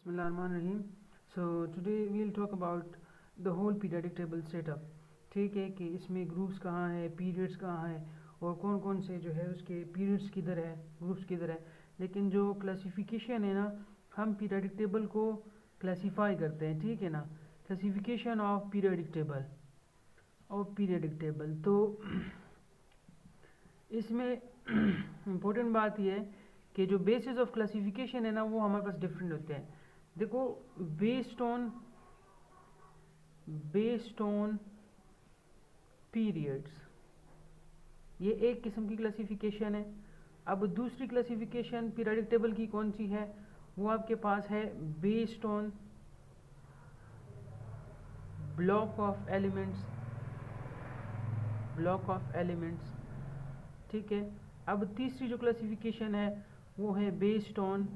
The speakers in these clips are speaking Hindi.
Bismillahirrahmanirrahim. So today we'll talk about the whole periodic table setup. ठीक है कि इसमें ग्रुप्स कहाँ है, पीरियड्स कहाँ है और कौन कौन से जो है उसके पीरियड्स किधर है, ग्रुप्स किधर है. लेकिन जो क्लासिफिकेशन है ना, हम पीरियडिक टेबल को क्लासीफाई करते हैं. ठीक है ना, क्लासिफिकेशन ऑफ पीरियडिक टेबल. तो इसमें इम्पोर्टेंट बात यह है कि जो बेसिस ऑफ क्लासिफिकेशन है ना वो हमारे पास डिफरेंट होते हैं. देखो, बेस्ड ऑन पीरियड्स, ये एक किस्म की क्लासिफिकेशन है. अब दूसरी क्लासिफिकेशन पीरियडिक टेबल की कौन सी है, वो आपके पास है based on block of elements. ठीक है. अब तीसरी जो क्लासिफिकेशन है वो है based on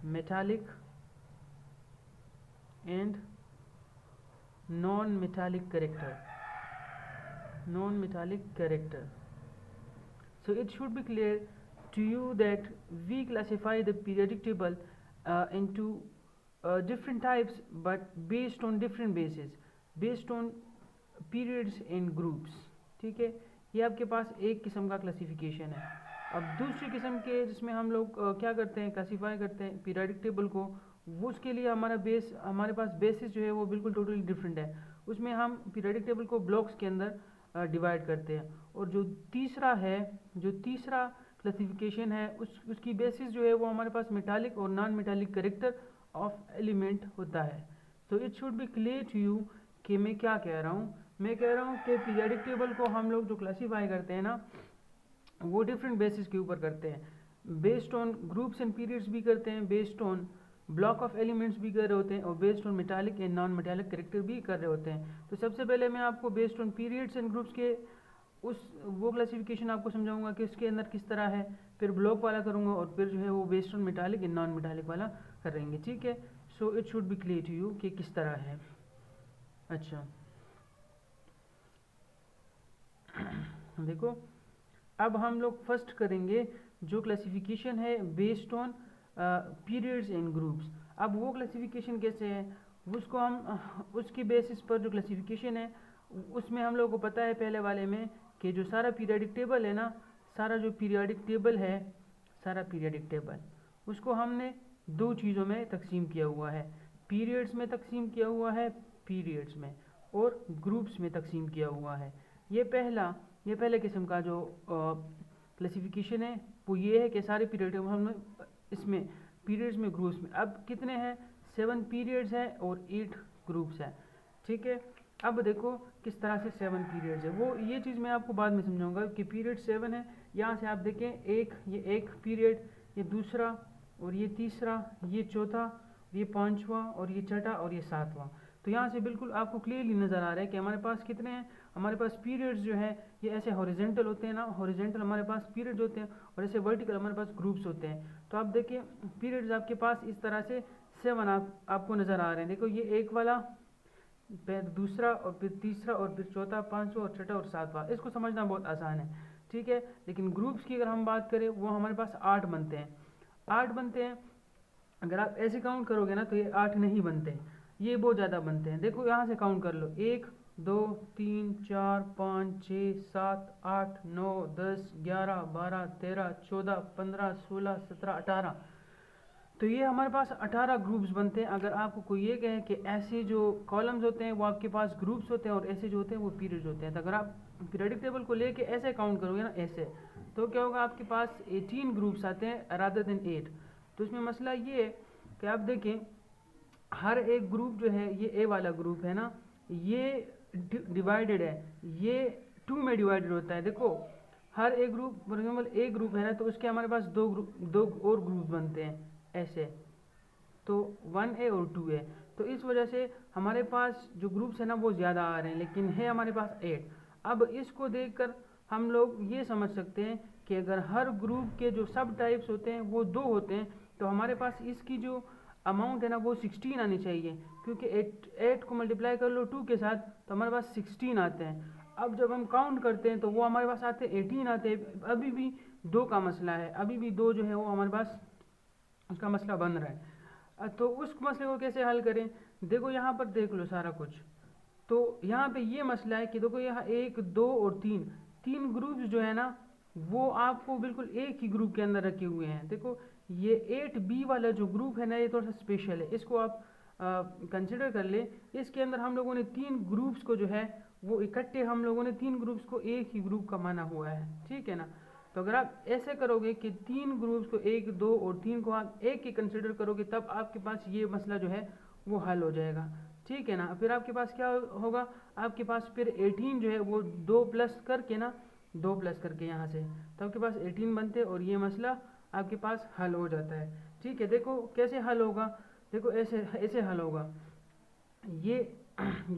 metallic and non metallic character. So it should be clear to you that we classify the periodic table into different types, but based on different bases, based on periods and groups. ठीक है, ये आपके पास एक किस्म का क्लासिफिकेशन है. अब दूसरी किस्म के जिसमें हम लोग क्या करते हैं, क्लासीफाई करते हैं पीरियडिक टेबल को, वो उसके लिए हमारे पास बेसिस जो है वो बिल्कुल टोटली डिफरेंट है. उसमें हम पीरियडिक टेबल को ब्लॉक्स के अंदर डिवाइड करते हैं. और जो तीसरा क्लासिफिकेशन है उसकी बेसिस जो है वो हमारे पास मेटालिक और non metallic character of element होता है. तो it should be clear to you कि मैं क्या कह रहा हूँ. मैं कह रहा हूँ कि पीरियडिक टेबल को हम लोग जो क्लासीफाई करते हैं ना, वो डिफरेंट बेसिस के ऊपर करते हैं. Based on groups and periods भी करते हैं, based on block of elements भी कर रहे होते हैं, और based on metallic and non metallic character भी कर रहे होते हैं. तो सबसे पहले मैं आपको based on periods and groups के वो क्लासिफिकेशन आपको समझाऊंगा कि उसके अंदर किस तरह है, फिर ब्लॉक वाला करूंगा, और फिर जो है वो based on metallic and non metallic वाला करेंगे. ठीक है. So it should be clear to you कि किस तरह है. अच्छा, देखो, अब हम लोग फर्स्ट करेंगे जो क्लासिफिकेशन है based on periods and groups. अब वो क्लासिफिकेशन कैसे है, उसको हम उसकी बेसिस पर जो क्लासिफिकेशन है उसमें हम लोगों को पता है पहले वाले में कि जो सारा पीरियडिक टेबल है ना, सारा पीरियडिक टेबल उसको हमने दो चीज़ों में तकसीम किया हुआ है. पीरियड्स में तकसीम किया हुआ है, पीरियड्स में, और ग्रुप्स में तकसीम किया हुआ है. ये पहले किस्म का जो क्लासिफिकेशन है वो ये है कि सारे पीरियड हमने इसमें पीरियड्स में, ग्रुप्स में. अब कितने हैं, 7 पीरियड्स हैं और 8 ग्रुप्स हैं. ठीक है. अब देखो किस तरह से 7 पीरियड्स है, वो ये चीज़ मैं आपको बाद में समझाऊंगा कि पीरियड 7 है. यहाँ से आप देखें, ये एक पीरियड, ये दूसरा, और ये तीसरा, ये चौथा, ये पांचवा, और ये छठा, और ये सातवां. तो यहाँ से बिल्कुल आपको क्लियरली नज़र आ रहा है कि हमारे पास कितने हैं. हमारे पास पीरियड्स जो है ये ऐसे हॉरिजेंटल होते हैं ना, हॉरिजेंटल हमारे पास पीरियड्स होते हैं, और ऐसे वर्टिकल हमारे पास ग्रुप्स होते हैं. तो आप देखिए पीरियड्स आपके पास इस तरह से 7 आपको नज़र आ रहे हैं. देखो, ये एक वाला, फिर दूसरा, और फिर तीसरा, और फिर चौथा, पांचवा, और छठा, और सातवां. इसको समझना बहुत आसान है. ठीक है. लेकिन ग्रुप्स की अगर हम बात करें, वो हमारे पास 8 बनते हैं. अगर आप ऐसे काउंट करोगे ना तो ये 8 नहीं बनते, ये बहुत ज़्यादा बनते हैं. देखो यहाँ से काउंट कर लो, 1 2 3 4 5 6 7 8 9 10 11 12 13 14 15 16 17 18. तो ये हमारे पास 18 ग्रुप्स बनते हैं. अगर आपको कोई ये कहे कि ऐसे जो कॉलम्स होते हैं वो आपके पास ग्रुप्स होते हैं, और ऐसे जो होते हैं वो पीरियड्स होते हैं, तो अगर आप पीरियडिक टेबल को लेके ऐसे काउंट करोगे ना, ऐसे, तो क्या होगा, आपके पास 18 ग्रुप्स आते हैं रादर देन 8. तो इसमें मसला ये है कि आप देखें, हर एक ग्रुप जो है, ये ए वाला ग्रुप है ना, ये डिवाइडेड है, ये 2 में डिवाइडेड होता है. देखो, हर एक ग्रुप, फॉर एग्जाम्पल एक ग्रुप है ना, तो उसके हमारे पास दो और ग्रुप बनते हैं ऐसे. तो 1A और 2A. तो इस वजह से हमारे पास जो ग्रुप्स है ना वो ज़्यादा आ रहे हैं, लेकिन है हमारे पास 8. अब इसको देखकर हम लोग ये समझ सकते हैं कि अगर हर ग्रुप के जो सब टाइप्स होते हैं वो 2 होते हैं, तो हमारे पास इसकी जो अमाउंट है ना वो 16 आनी चाहिए, क्योंकि 8 को मल्टीप्लाई कर लो 2 के साथ तो हमारे पास 16 आते हैं. अब जब हम काउंट करते हैं तो वो हमारे पास आते हैं 18 आते हैं. अभी भी 2 का मसला है, अभी भी 2 जो है वो हमारे पास उसका मसला बन रहा है। तो उस मसले को कैसे हल करें? देखो यहाँ पर देख लो सारा कुछ। तो यहाँ पे ये मसला है कि देखो यहाँ 1, 2 और 3 ग्रुप्स जो है ना वो आपको बिल्कुल एक ही ग्रुप के अंदर रखे हुए हैं। देखो ये 8B वाला जो ग्रुप है ना ये थोड़ा सा स्पेशल है, इसको आप कंसिडर कर ले। इसके अंदर हम लोगों ने 3 ग्रुप्स को जो है वो इकट्ठे हम लोगों ने 3 ग्रुप्स को एक ही ग्रुप का माना हुआ है, ठीक है ना। तो अगर आप ऐसे करोगे कि 3 ग्रुप्स को 1, 2 और 3 को आप एक ही कंसिडर करोगे तब आपके पास ये मसला जो है वो हल हो जाएगा, ठीक है ना। फिर आपके पास क्या होगा, आपके पास फिर 18 जो है वो 2 प्लस करके ना 2 प्लस करके यहाँ से तो आपके पास 18 बनते और ये मसला आपके पास हल हो जाता है, ठीक है। देखो कैसे हल होगा, देखो ऐसे ऐसे हल होगा। ये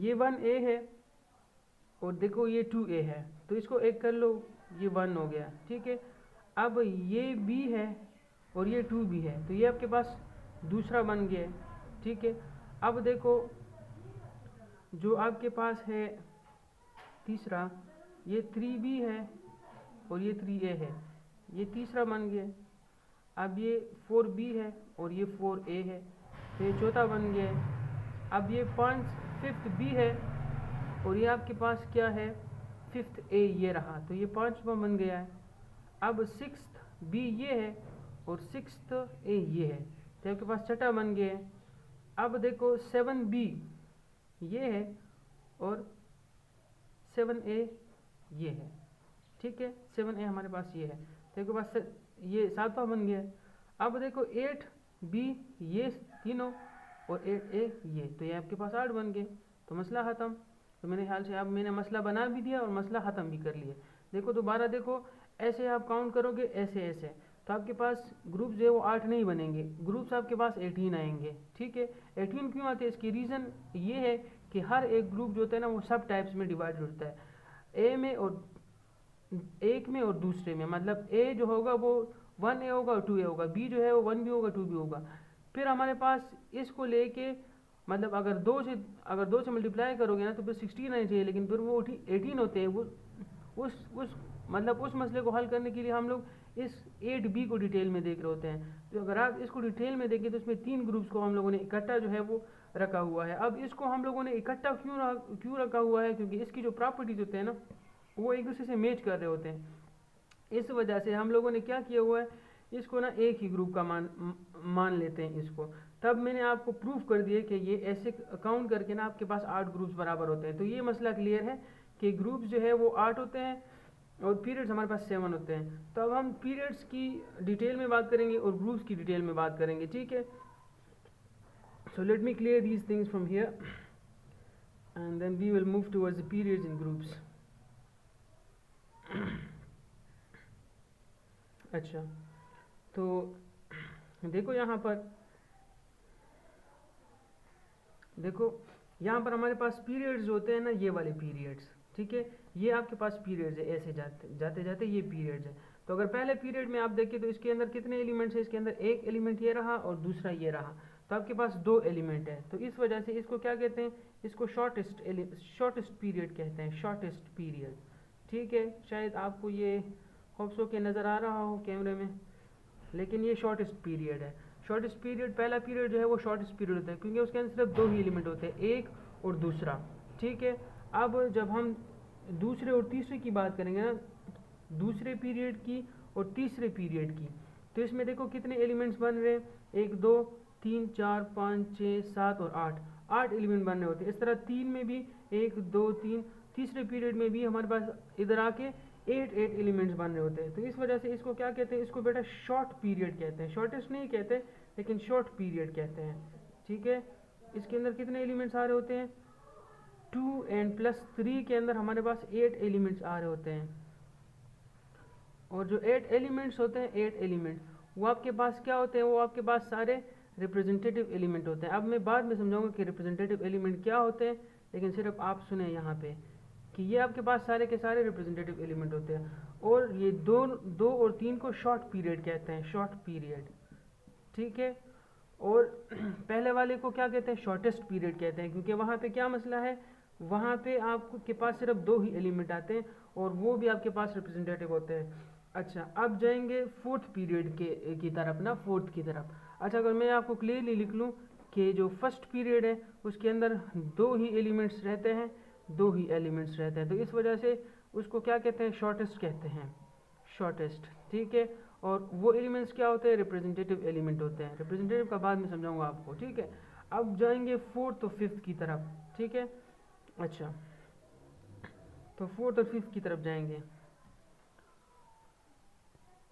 1A है और देखो ये 2A है, तो इसको एक कर लो, ये 1 हो गया, ठीक है। अब ये B है और ये 2B है, तो ये आपके पास दूसरा बन गया, ठीक है। अब देखो जो आपके पास है तीसरा, ये 3B है और ये 3A है, ये तीसरा बन गया। अब ये 4B है और ये 4A है, तो ये चौथा बन गया। अब ये 5th B है और ये आपके पास क्या है 5th A ये रहा, तो ये 5वां बन गया है। अब 6th B ये है और 6th A ये है, तो आपके पास छठा बन गया है। अब देखो 7B ये है और 7A ये है, ठीक है। 7A हमारे पास ये है, तो आपके पास ये 7वां बन गया है। अब देखो 8B ये तीनों और 8A ये, तो ये आपके पास 8 बन गए, तो मसला ख़त्म। तो मेरे ख्याल से अब मैंने मसला बना भी दिया और मसला ख़त्म भी कर लिया। देखो दोबारा देखो, ऐसे आप काउंट करोगे ऐसे ऐसे, तो आपके पास ग्रुप जो है वो 8 नहीं बनेंगे, ग्रुप्स आपके पास 18 आएंगे, ठीक है। 18 क्यों आते हैं, इसकी रीज़न ये है कि हर एक ग्रुप जो होता है ना वो सब टाइप्स में डिवाइड होता है, ए में और एक में और दूसरे में। मतलब ए जो होगा वो 1A होगा और 2A होगा, बी जो है वो 1B होगा 2B होगा। फिर हमारे पास इसको लेके मतलब अगर 2 से मल्टीप्लाई करोगे ना तो फिर 16 आने चाहिए, लेकिन फिर वो 18 होते हैं। वो उस मतलब उस मसले को हल करने के लिए हम लोग इस 8B को डिटेल में देख रहे होते हैं। तो अगर आप इसको डिटेल में देखें तो इसमें 3 ग्रुप्स को हम लोगों ने इकट्ठा जो है वो रखा हुआ है। अब इसको हम लोगों ने इकट्ठा क्यों रखा हुआ है, क्योंकि इसकी जो प्रॉपर्टीज होते हैं ना वो एक दूसरे से मैच कर रहे होते हैं। इस वजह से हम लोगों ने क्या किया हुआ है, इसको ना एक ही ग्रुप का मान लेते हैं इसको। तब मैंने आपको प्रूफ कर दिया कि ये ऐसे काउंट करके ना आपके पास 8 ग्रुप्स बराबर होते हैं। तो ये मसला क्लियर है कि ग्रुप्स जो है वो 8 होते हैं और पीरियड्स हमारे पास 7 होते हैं। तो अब हम पीरियड्स की डिटेल में बात करेंगे और ग्रुप्स की डिटेल में बात करेंगे, ठीक है। So let me clear these things from here and then we will move towards the periods in groups. अच्छा, तो देखो यहाँ पर हमारे पास पीरियड्स होते हैं ना, ये वाले पीरियड्स, ठीक है। ये आपके पास पीरियड्स है, ऐसे जाते जाते ये पीरियड्स है। तो अगर पहले पीरियड में आप देखें तो इसके अंदर कितने एलिमेंट्स हैं, इसके अंदर एक एलिमेंट ये रहा और दूसरा ये रहा, तो आपके पास 2 एलिमेंट है। तो इस वजह से इसको क्या कहते हैं, इसको शॉर्टेस्ट पीरियड कहते हैं, शॉर्टेस्ट पीरियड, ठीक है। शायद आपको ये होप्सो के नज़र आ रहा हो कैमरे में, लेकिन ये शॉर्टेस्ट पीरियड है। शॉर्टेस्ट पीरियड, पहला पीरियड जो है वो शॉर्टेस्ट पीरियड होता है क्योंकि उसके अंदर सिर्फ 2 ही एलिमेंट होते हैं, एक और दूसरा, ठीक है। अब जब हम दूसरे और तीसरे की बात करेंगे ना, दूसरे पीरियड की और तीसरे पीरियड की, तो इसमें देखो कितने एलिमेंट्स बन रहे हैं, 1, 2, 3, 4, 5, 6, 7 और 8 एलिमेंट बन रहे होते हैं। इस तरह 3 में भी 1, 2, 3, तीसरे पीरियड में भी हमारे पास इधर आके 8 एलिमेंट्स बन रहे होते हैं। तो इस वजह से इसको क्या कहते हैं, इसको बेटा शॉर्ट पीरियड कहते हैं, शॉर्टेस्ट नहीं कहते लेकिन शॉर्ट पीरियड कहते हैं, ठीक है। इसके अंदर कितने एलिमेंट्स आ रहे होते हैं, 2 and +3 के अंदर हमारे पास 8 एलिमेंट्स आ रहे होते हैं। और जो 8 एलिमेंट्स होते हैं, 8 एलिमेंट वो आपके पास क्या होते हैं, वो आपके पास सारे रिप्रेजेंटेटिव एलिमेंट होते हैं। अब मैं बाद में समझाऊंगा कि रिप्रेजेंटेटिव एलिमेंट क्या होते हैं, लेकिन सिर्फ आप सुने यहाँ पे कि ये आपके पास सारे के सारे रिप्रेजेंटेटिव एलिमेंट होते हैं। और ये 2 और 3 को शॉर्ट पीरियड कहते हैं, शॉर्ट पीरियड, ठीक है। और पहले वाले को क्या कहते हैं, शॉर्टेस्ट पीरियड कहते हैं, क्योंकि वहाँ पे क्या मसला है, वहाँ पे आपके पास सिर्फ 2 ही एलिमेंट आते हैं और वो भी आपके पास रिप्रेजेंटेटिव होते हैं। अच्छा, अब जाएंगे 4th पीरियड की तरफ ना, 4th की तरफ। अच्छा, अगर मैं आपको क्लियरली लिख लूँ कि जो फर्स्ट पीरियड है उसके अंदर 2 ही एलिमेंट्स रहते हैं, 2 ही एलिमेंट्स रहते हैं, तो इस वजह से उसको क्या कहते हैं, शॉर्टेस्ट कहते हैं, शॉर्टेस्ट। ठीक है, और वो एलिमेंट्स क्या होते हैं, रिप्रेजेंटेटिव एलिमेंट होते हैं। रिप्रेजेंटेटिव का बाद में समझाऊंगा आपको। ठीक है, अब जाएंगे फोर्थ और फिफ्थ की तरफ। ठीक है, अच्छा, तो फोर्थ और फिफ्थ की तरफ जाएंगे।